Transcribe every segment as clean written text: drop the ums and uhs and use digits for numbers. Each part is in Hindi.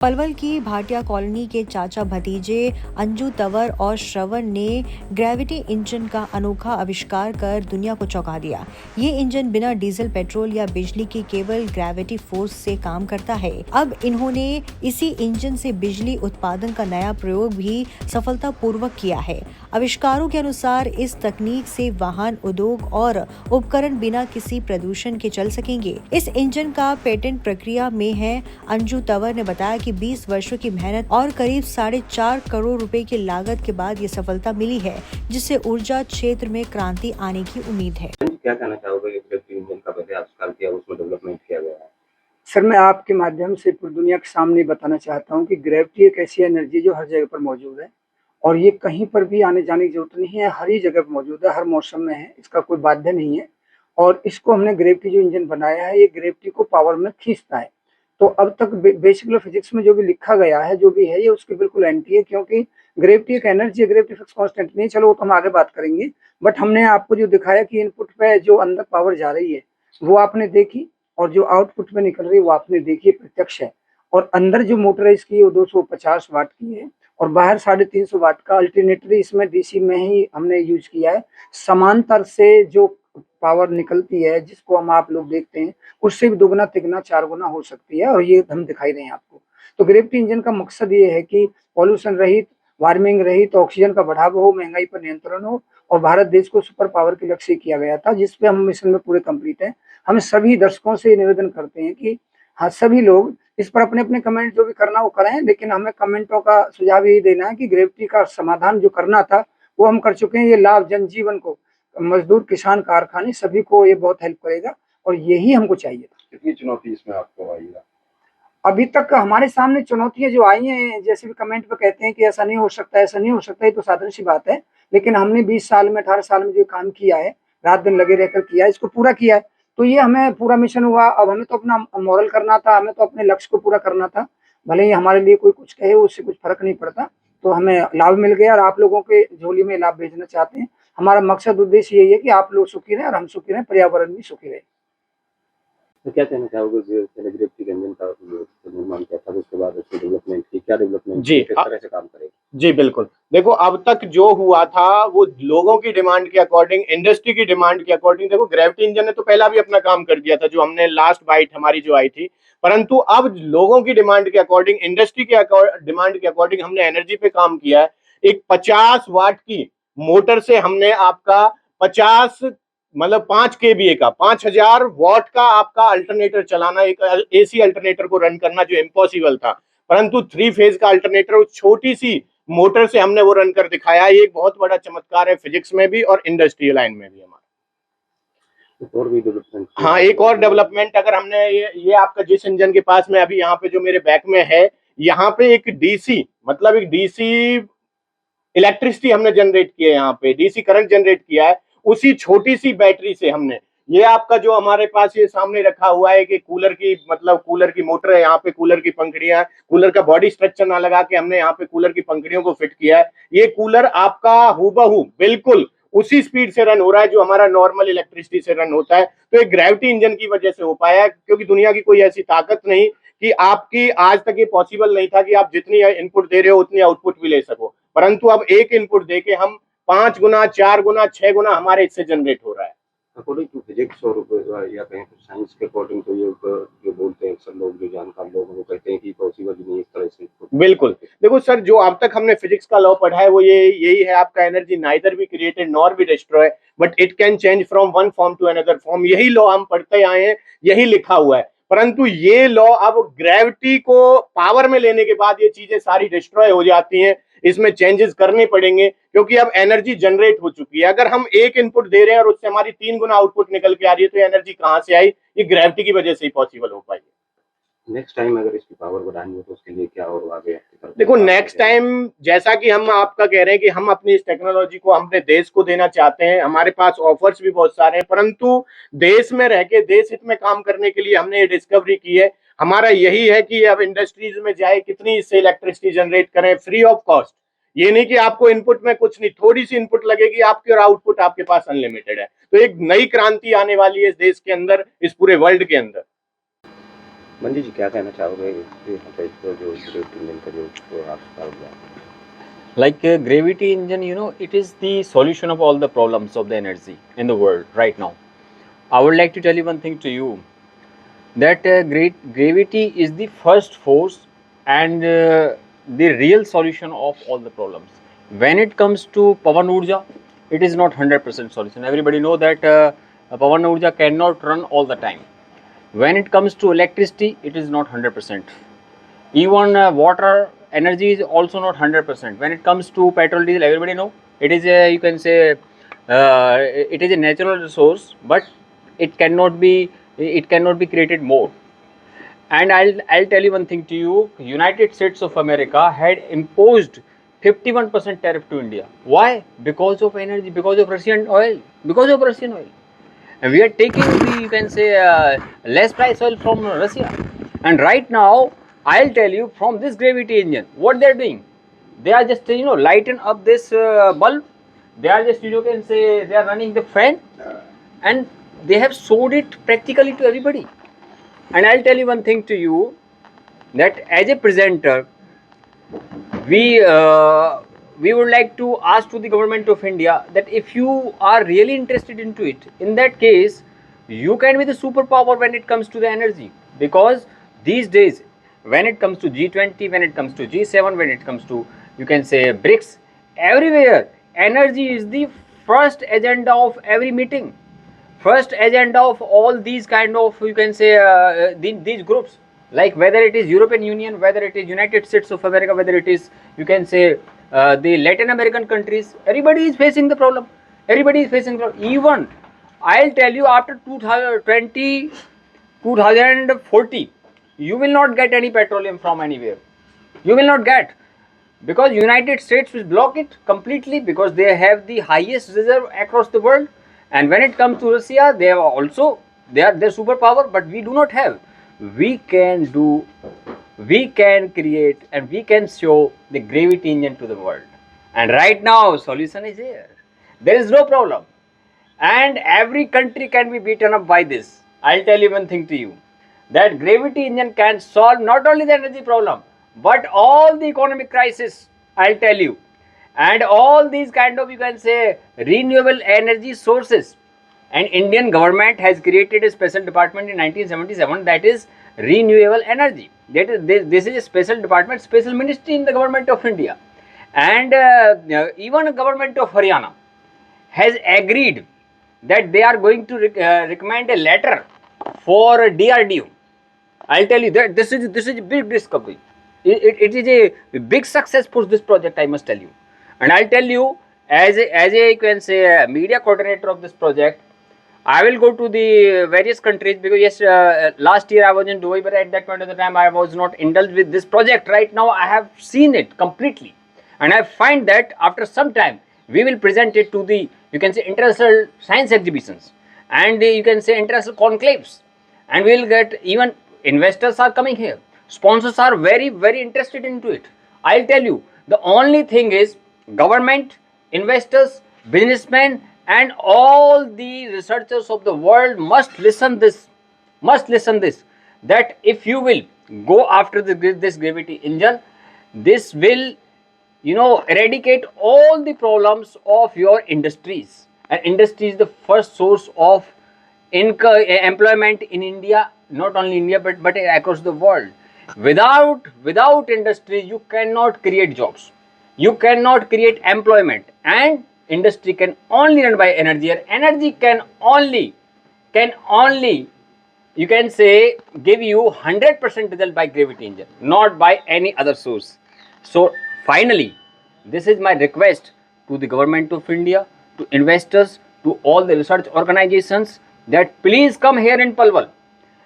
पलवल की भाटिया कॉलोनी के चाचा भतीजे अंजू तंवर और श्रवण ने ग्रेविटी इंजन का अनोखा आविष्कार कर दुनिया को चौंका दिया। ये इंजन बिना डीजल, पेट्रोल या बिजली के केवल ग्रेविटी फोर्स से काम करता है। अब इन्होंने इसी इंजन से बिजली उत्पादन का नया प्रयोग भी सफलतापूर्वक किया है। आविष्कारों के अनुसार इस तकनीक से वाहन उद्योग और उपकरण बिना किसी प्रदूषण के चल सकेंगे। इस इंजन का पेटेंट प्रक्रिया में है। अंजू तंवर ने बताया कि 20 वर्षों की मेहनत और करीब 4.5 करोड़ रुपए की लागत के बाद ये सफलता मिली है, जिससे ऊर्जा क्षेत्र में क्रांति आने की उम्मीद है। क्या कहना चाहोगे? इलेक्ट्रिक इंजन का पहले आविष्कार किया, उसमें डेवलपमेंट किया गया है। सर, मैं आपके माध्यम से पूरी दुनिया के सामने बताना चाहता हूँ कि ग्रेविटी एक ऐसी एनर्जी जो हर जगह पर मौजूद है और ये कहीं पर भी आने जाने की जरूरत नहीं है, हर ही जगह पर मौजूद है, हर मौसम में है, इसका कोई बाध्य नहीं है। और इसको हमने ग्रेविटी जो इंजन बनाया है, ये ग्रेविटी को पावर में खींचता है। तो अब तक बेसिक फिजिक्स में जो भी लिखा गया है, जो भी है, ये उसके बिल्कुल एंटी है, क्योंकि ग्रेविटी एक एनर्जी है, ग्रेविटी फिक्स कांस्टेंट नहीं है। चलो वो तो हम आगे बात करेंगे, बट हमने आपको जो दिखाया कि इनपुट पे जो अंदर पावर जा रही है वो आपने देखी और जो आउटपुट में निकल रही है वो आपने देखी, प्रत्यक्ष है। और अंदर जो मोटर है इसकी वो 250 वाट की है और बाहर 350 वाट का अल्टरनेटरी इसमें डीसी में ही हमने यूज किया है। समांतर से जो पावर निकलती है, जिसको हम आप लोग देखते हैं, उससे भी दुगना तिगना 4 गुना हो सकती है और ये हम दिखाई रहे हैं आपको। तो ग्रेविटी इंजन का मकसद ये है कि पॉल्यूशन रहित, वार्मिंग रहित, ऑक्सीजन का बढ़ाव हो, महंगाई पर नियंत्रण हो और भारत देश को सुपर पावर के लक्ष्य किया गया था, जिसपे हम मिशन में पूरे कंप्लीट हैं। हम सभी दर्शकों से निवेदन करते हैं कि हाँ, सभी लोग इस पर अपने अपने कमेंट जो भी करना वो करें, लेकिन हमें कमेंटों का सुझाव यही देना है कि ग्रेविटी का समाधान जो करना था वो हम कर चुके हैं। ये लाभ जनजीवन को, मजदूर, किसान, कारखाने, सभी को ये बहुत हेल्प करेगा और यही हमको चाहिए था। कितनी चुनौती इसमें आपको आई है? अभी तक हमारे सामने चुनौतियां जो आई हैं, जैसे भी कमेंट पे कहते हैं कि ऐसा नहीं हो सकता, ऐसा नहीं हो सकता, ये तो साधारण सी बात है। लेकिन हमने 20 साल में, 18 साल में जो काम किया है, रात दिन लगे रहकर किया है, इसको पूरा किया है, तो ये हमें पूरा मिशन हुआ। अब हमें तो अपना मॉरल करना था, हमें तो अपने लक्ष्य को पूरा करना था। भले ही हमारे लिए कोई कुछ कहे, उससे कुछ फर्क नहीं पड़ता। तो हमें लाभ मिल गया और आप लोगों के झोली में लाभ भेजना चाहते हैं। हमारा मकसद, उद्देश्य यही है कि आप लोग सुखी रहें और हम सुखी रहें, पर्यावरण भी सुखी रहे। तो क्या कहना चाहोगे? ग्रेविटी इंजन का निर्माण किया था, उसके बाद उसकी डेवलपमेंट की, क्या डेवलपमेंट जी, किस तरह से काम करेगा? जी बिल्कुल। देखो, अब तक जो हुआ था वो लोगों की डिमांड के अकॉर्डिंग, इंडस्ट्री की डिमांड के अकॉर्डिंग। देखो, ग्रेविटी इंजन ने तो पहला भी अपना काम कर दिया था, जो हमने लास्ट बाइट हमारी जो आई थी। परंतु अब लोगों की डिमांड के अकॉर्डिंग, इंडस्ट्री के डिमांड के अकॉर्डिंग हमने एनर्जी पे काम किया है। एक 50 वाट की मोटर से हमने आपका 5 केवीए का 5000 वॉट का आपका अल्टरनेटर चलाना, एक एसी अल्टरनेटर को रन करना जो इम्पॉसिबल था, परंतु 3 फेज का अल्टरनेटर उस छोटी सी मोटर से हमने वो रन कर दिखाया। ये एक बहुत बड़ा चमत्कार है फिजिक्स में भी और इंडस्ट्रियल लाइन में भी हमारा। और भी डेवलपमेंट? हाँ, एक और डेवलपमेंट, अगर हमने ये आपका जिस इंजन के पास में अभी यहाँ पे जो मेरे बैक में है, यहाँ पे एक डीसी इलेक्ट्रिसिटी हमने जनरेट किया है, यहाँ पे डीसी करंट जनरेट किया है उसी छोटी सी बैटरी से हमने। ये आपका जो हमारे पास ये सामने रखा हुआ है कि कूलर की मोटर है, यहाँ पे कूलर की पंखुड़ियां, कूलर का बॉडी स्ट्रक्चर ना लगा के हमने यहाँ पे कूलर की पंखुड़ियों को फिट किया है। ये कूलर आपका हूबहू बिल्कुल उसी स्पीड से रन हो रहा है जो हमारा नॉर्मल इलेक्ट्रिसिटी से रन होता है। तो एक ग्रेविटी इंजन की वजह से हो पाया है, क्योंकि दुनिया की कोई ऐसी ताकत नहीं कि आपकी, आज तक ये पॉसिबल नहीं था कि आप जितनी इनपुट दे रहे हो उतनी आउटपुट भी ले सको। परंतु अब एक इनपुट देके हम 5 गुना, 4 गुना, 6 गुना हमारे इससे जनरेट हो रहा है। अकॉर्डिंग टू फिजिक्स और या कहें तो साइंस के अकॉर्डिंग, तो ये जो बोलते हैं अक्सर लोग, जो जानकार लोग, वो कहते हैं कि पॉसिबल ही नहीं इस तरह से। बिल्कुल। देखो सर, जो अब तक हमने फिजिक्स का लॉ पढ़ा है वो यही है आपका, energy neither be created nor be destroy but it can change from one form to another form. यही लॉ हम पढ़ते आए हैं, यही लिखा हुआ है। परंतु ये लॉ अब ग्रेविटी को पावर में लेने के बाद ये चीजें सारी डिस्ट्रॉय हो जाती हैं, इसमें चेंजेस करने पड़ेंगे, क्योंकि अब एनर्जी जनरेट हो चुकी है। अगर हम एक इनपुट दे रहे हैं और उससे हमारी 3 गुना आउटपुट निकल के आ रही है, तो एनर्जी कहां से आई? ये ग्रेविटी की वजह से ही पॉसिबल हो पाई। नेक्स्ट टाइम अगर इसकी पावर बढ़ानी हो तो उसके लिए क्या और आगे? देखो, नेक्स्ट टाइम जैसा कि हम आपका कह रहे हैं कि हम अपनी इस टेक्नोलॉजी को अपने देश को देना चाहते हैं, हमारे पास ऑफर्स भी बहुत सारे हैं, परंतु देश में रह के देश हित में काम करने के लिए हमने ये डिस्कवरी की है। हमारा यही है कि अब इंडस्ट्रीज में जाए, कितनी इससे इलेक्ट्रिसिटी जनरेट करें फ्री ऑफ कॉस्ट। ये नहीं कि आपको इनपुट में कुछ नहीं, थोड़ी सी इनपुट लगेगी आपकी और आउटपुट आपके पास अनलिमिटेड है। तो एक नई क्रांति आने वाली है इस देश के अंदर, इस पूरे वर्ल्ड के अंदर। मंजू जी क्या कहना चाहोगे यहाँ पे जो ग्रेविटी इंजन का जो आविष्कार हुआ? Like gravity engine, it is the solution of all the problems of the energy in the world right now. I would like to tell you one thing to you, that gravity is the first force and the real solution of all the problems. When it comes to Pavan Urja, it is not 100% solution. Everybody know that Pavan Urja cannot run all the time. When it comes to electricity, it is not 100%. Even water energy is also not 100%. When it comes to petrol, diesel, everybody know it is a, you can say, it is a natural resource, but it cannot be created more. And I'll tell you one thing to you. United States of America had imposed 51% tariff to India. Why? Because of energy, because of Russian oil, and we are taking the, you can say, less price oil from Russia. And right now, I'll tell you, from this gravity engine, what they're doing, they are just lighten up this bulb. They are just, you can say, they are running the fan, and they have sold it practically to everybody. And I'll tell you one thing to you, that as a presenter, we would like to ask to the government of India that if you are really interested into it, in that case, you can be the superpower when it comes to the energy. Because these days, when it comes to G20, when it comes to G7, when it comes to, you can say, BRICS, everywhere, energy is the first agenda of every meeting, first agenda of all these kind of, you can say, these groups, like whether it is European Union, whether it is United States of America, whether it is, you can say, the Latin American countries, everybody is facing the problem. Even I'll tell you, after 2020, 2040, you will not get any petroleum from anywhere. You will not get, because United States will block it completely, because they have the highest reserve across the world. And when it comes to Russia, they are their superpower, but we do not have. We can create, and we can show the gravity engine to the world. And right now, solution is here. There is no problem, and every country can be beaten up by this. I'll tell you one thing to you, that gravity engine can solve not only the energy problem, but all the economic crisis. I'll tell you, and all these kind of, you can say, renewable energy sources. And Indian government has created a special department in 1977, that is renewable energy. This is a special department, special ministry in the government of India. And even the government of Haryana has agreed that they are going to recommend a letter for DRDO. I'll tell you that this is a big discovery. It is a big success for this project, I must tell you. And I'll tell you, as a, you can say, media coordinator of this project, I will go to the various countries, because yes, last year I was in Dubai, but at that point of the time I was not indulged with this project. Right now I have seen it completely, and I find that after some time we will present it to the, you can say, international science exhibitions, and you can say international conclaves, and we will get, even investors are coming here, sponsors are very, very interested into it. I'll tell you, the only thing is, government, investors, businessmen, and all the researchers of the world must listen this, that if you will go after this gravity engine, this will, eradicate all the problems of your industries. And industry is the first source of employment in India, not only India, but across the world. Without industry, you cannot create jobs, you cannot create employment, and industry can only run by energy, and energy can only, you can say, give you 100% result by gravity engine, not by any other source. So finally, this is my request to the government of India, to investors, to all the research organizations, that please come here in Palwal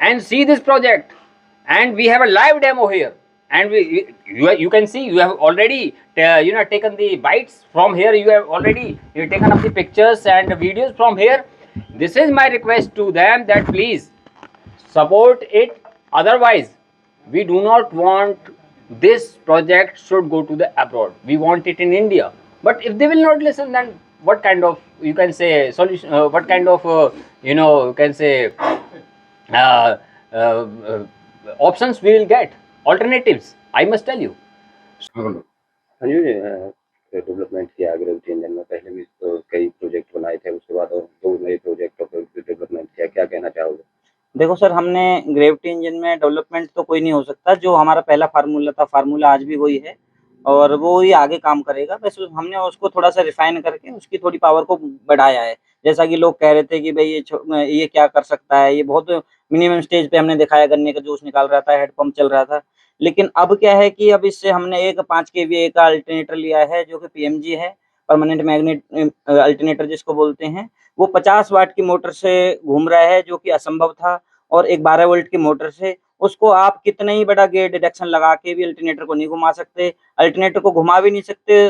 and see this project. And we have a live demo here, and you can see, you have already taken the bites from here, you have already taken up the pictures and videos from here. This is my request to them, that please support it. Otherwise, we do not want this project should go to the abroad. We want it in India. But if they will not listen, then what kind of, you can say, solution, what kind of, you can say, options we will get, alternatives, I must tell you. Sanju ji development किया ग्रेविटी इंजन में, पहले भी तो कई प्रोजेक्ट बनाए थे, उसके बाद और 2 नए प्रोजेक्ट और डेवलपमेंट किया, क्या कहना चाहोगे? देखो सर, हमने ग्रेविटी इंजन में डेवलपमेंट तो कोई नहीं हो सकता। जो हमारा पहला फार्मूला था, फार्मूला आज भी वही है और वो ही आगे काम करेगा। बस हमने उसको थोड़ा-सा रिफाइन करके उसकी थोड़ी पावर को बढ़ाया है। जैसा कि लोग कह रहे थे कि भई ये क्या कर सकता है, ये बहुत मिनिमम स्टेज पे हमने दिखाया, गन्ने का जूस निकाल रहा था, हेड पंप चल रहा था। लेकिन अब क्या है कि अब इससे हमने एक 5 केवीए का अल्टरनेटर लिया है जो कि पीएमजी है, परमानेंट मैग्नेट अल्टरनेटर जिसको बोलते हैं। वो 50 वाट की मोटर से घूम रहा है जो कि असंभव था, और एक 12 वोल्ट की मोटर से उसको आप कितना ही बड़ा गेयर डिडक्शन लगा के भी अल्टरनेटर को नहीं घुमा सकते। अल्टरनेटर को घुमा भी नहीं सकते,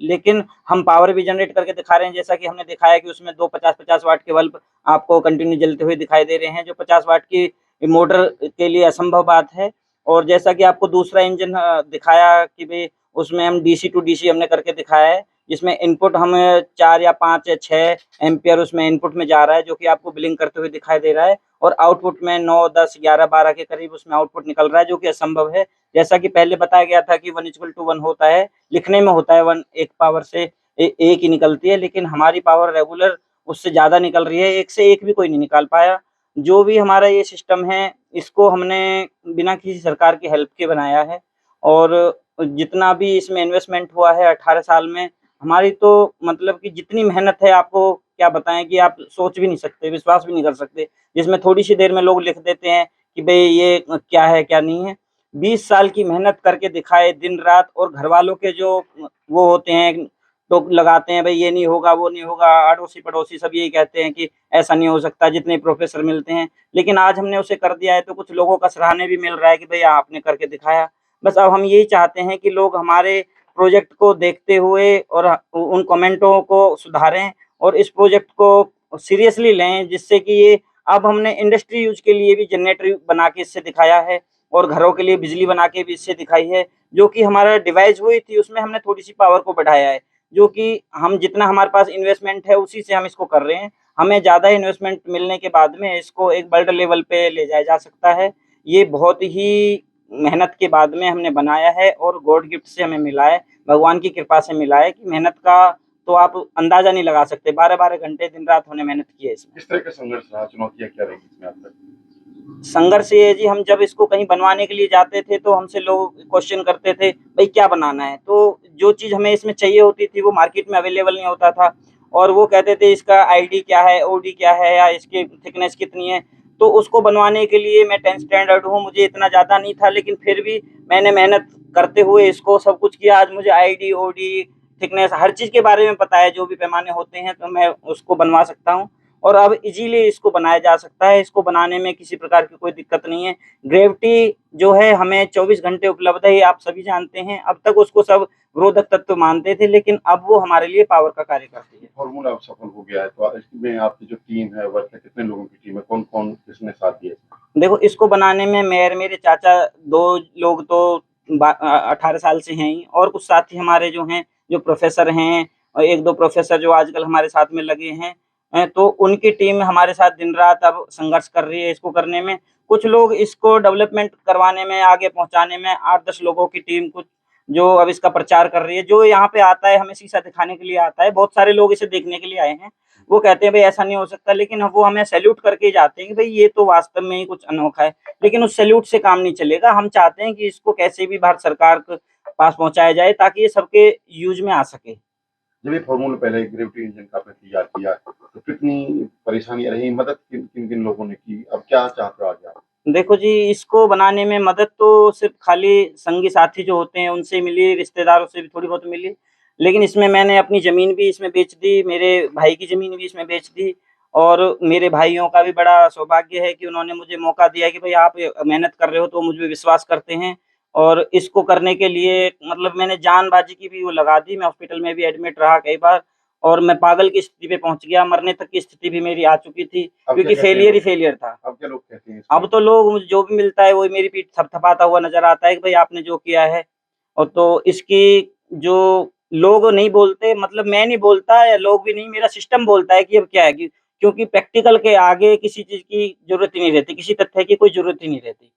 लेकिन हम पावर भी जनरेट करके दिखा रहे हैं। जैसा कि हमने दिखाया कि उसमें 2 50-50 वाट के बल्ब आपको कंटिन्यू जलते हुए दिखाई दे रहे हैं, जो 50 वाट की मोटर के लिए असंभव बात है। और जैसा कि आपको दूसरा इंजन दिखाया कि भई उसमें हम डीसी टू डीसी हमने करके दिखाया है, जिसमें इनपुट हमें 4 या 5 या 6 एम्पीयर उसमें इनपुट में जा रहा है, जो कि आपको ब्लिंक करते हुए दिखाई दे रहा है, और आउटपुट में 9, 10, 11, 12 के करीब उसमें आउटपुट निकल रहा है, जो कि असंभव है। जैसा कि पहले बताया गया था कि 1:1 होता है, लिखने में होता है 1, एक पावर से एक ही निकलती है, लेकिन हमारी पावर रेगुलर उससे ज़्यादा निकल रही है, 1 से 1 भी कोई नहीं निकाल पाया। जो भी हमारा ये सिस्टम है, इसको हमने बिना किसी सरकार की हेल्प के बनाया है, और जितना भी इसमें इन्वेस्टमेंट हुआ है 18 साल में, हमारी तो मतलब कि जितनी मेहनत है आपको क्या बताएँ कि आप सोच भी नहीं सकते, विश्वास भी नहीं कर सकते। जिसमें थोड़ी-सी देर में लोग लिख देते हैं कि भई ये क्या है, क्या नहीं है। 20 साल की मेहनत करके दिखाए दिन-रात, और घरवालों के जो वो होते हैं, टोक लगाते हैं, भई ये नहीं होगा, वो नहीं होगा, अड़ोसी-पड़ोसी सब यही कहते हैं कि ऐसा नहीं हो सकता, जितने प्रोफ़ेसर मिलते हैं। लेकिन आज हमने उसे कर दिया है तो कुछ लोगों का सराहने भी मिल रहा है कि भई आपने करके दिखाया। बस अब हम यही चाहते हैं कि लोग हमारे प्रोजेक्ट को देखते हुए और उन कमेंटों को सुधारें और इस प्रोजेक्ट को सीरियसली लें, जिससे कि ये अब हमने इंडस्ट्री यूज़ के लिए भी जनरेटर बना के इससे दिखाया है, और घरों के लिए बिजली बना के भी इससे दिखाई है। जो कि हमारा डिवाइस हुई थी उसमें हमने थोड़ी-सी पावर को बढ़ाया है, जो कि हम जितना हमारे पास इन्वेस्टमेंट है उसी से हम इसको कर रहे हैं। हमें ज़्यादा इन्वेस्टमेंट मिलने के बाद में इसको एक वर्ल्ड लेवल पे ले जाया जा सकता है। ये बहुत ही मेहनत के बाद में हमने बनाया है और गॉड गिफ्ट से हमें मिला है, भगवान की कृपा से मिला है, कि मेहनत का तो आप अंदाज़ा नहीं लगा सकते। 12-12 घंटे दिन-रात हमने मेहनत की है इसमें। किस तरह का संघर्ष रहा, चुनौतियाँ क्या रही इसमें अब तक? संघर्ष ये है जी, हम जब इसको कहीं बनवाने के लिए जाते थे तो हमसे लोग क्वेश्चन करते थे, भई क्या बनाना है? तो जो चीज़ हमें इसमें चाहिए होती थी वो मार्केट में अवेलेबल नहीं होता था, और वो कहते थे इसका आईडी क्या है, ओडी क्या है, या इसकी थिकनेस कितनी है? तो उसको बनवाने के लिए मैं 10th स्टैंडर्ड हूँ, मुझे इतना ज़्यादा नहीं था, लेकिन फिर भी मैंने मेहनत करते हुए इसको सब कुछ किया। आज मुझे आईडी, ओडी, थिकनेस हर चीज़ के बारे में पता है, जो भी पैमाने होते हैं तो मैं उसको बनवा सकता हूँ, और अब इज़िली इसको बनाया जा सकता है। इसको बनाने में किसी प्रकार की कोई दिक्कत नहीं है। ग्रेविटी जो है हमें 24 घंटे उपलब्ध है, ये आप सभी जानते हैं। अब तक उसको सब रोधक तत्व मानते थे, लेकिन अब वो हमारे लिए पावर का कार्य करती है। फॉर्मूला अब सफल हो गया है, तो इसमें आपकी जो टीम है, वर्क है, कितने लोगों की टीम है, कौन-कौन किसने साथ दिया? देखो, इसको बनाने में मैं और मेरे चाचा 2 लोग तो 18 साल से हैं ही, और कुछ साथी हमारे जो हैं, जो प्रोफ़ेसर हैं, और 1-2 प्रोफ़ेसर जो आजकल हमारे साथ में लगे हैं। तो उनकी टीम हमारे साथ दिन-रात अब संघर्ष कर रही है इसको करने में। कुछ लोग इसको डेवलपमेंट करवाने में, आगे पहुँचाने में 8-10 लोगों की टीम कुछ जो अब इसका प्रचार कर रही है। जो यहाँ पे आता है, हमें शीशा दिखाने के लिए आता है। बहुत सारे लोग इसे देखने के लिए आए हैं। वो कहते हैं भई ऐसा नहीं हो सकता, लेकिन वो हमें सैल्यूट करके ही जाते हैं कि भई ये तो वास्तव में ही कुछ अनोखा है। लेकिन उस सैल्यूट से काम नहीं चलेगा। हम चाहते हैं कि इसको कैसे भी भारत सरकार के पास पहुँचाया जाए, ताकि ये सबके यूज़ में आ सके। जब ये फॉर्मूला पहले ग्रेविटी इंजन का आपने तैयार किया, तो कितनी परेशानियाँ रही, मदद किन-किन लोगों ने की? अब क्या चाहते हो आगे आप? देखो जी, इसको बनाने में मदद तो सिर्फ़ खाली संगी साथी जो होते हैं उनसे मिली, रिश्तेदारों से भी थोड़ी बहुत मिली। लेकिन इसमें मैंने अपनी ज़मीन भी इसमें बेच दी, मेरे भाई की ज़मीन भी इसमें बेच दी, और मेरे भाइयों का भी बड़ा सौभाग्य है कि उन्होंने मुझे मौका दिया कि भई आप मेहनत कर रहे हो, तो मुझ पे विश्वास करते हैं। और इसको करने के लिए मतलब मैंने जान-बाजी की भी वो लगा दी। मैं हॉस्पिटल में भी एडमिट रहा कई बार, और मैं पागल की स्थिति पे पहुँच गया, मरने तक की स्थिति भी मेरी आ चुकी थी, अब क्योंकि क्या कहते हैं फेलियर ही लोग? फेलियर था। अब क्या लोग कहते हैं इसमें? अब तो लोग मुझे जो भी मिलता है वही मेरी पीठ थपथपाता हुआ नज़र आता है कि भई आपने जो किया है। और तो इसकी जो लोग नहीं बोलते, मतलब मैं नहीं बोलता या लोग भी नहीं, मेरा सिस्टम बोलता है कि अब क्या है कि क्योंकि प्रैक्टिकल के आगे किसी चीज़ की ज़रूरत ही नहीं रहती, किसी तथ्य की कोई ज़रूरत ही नहीं रहती।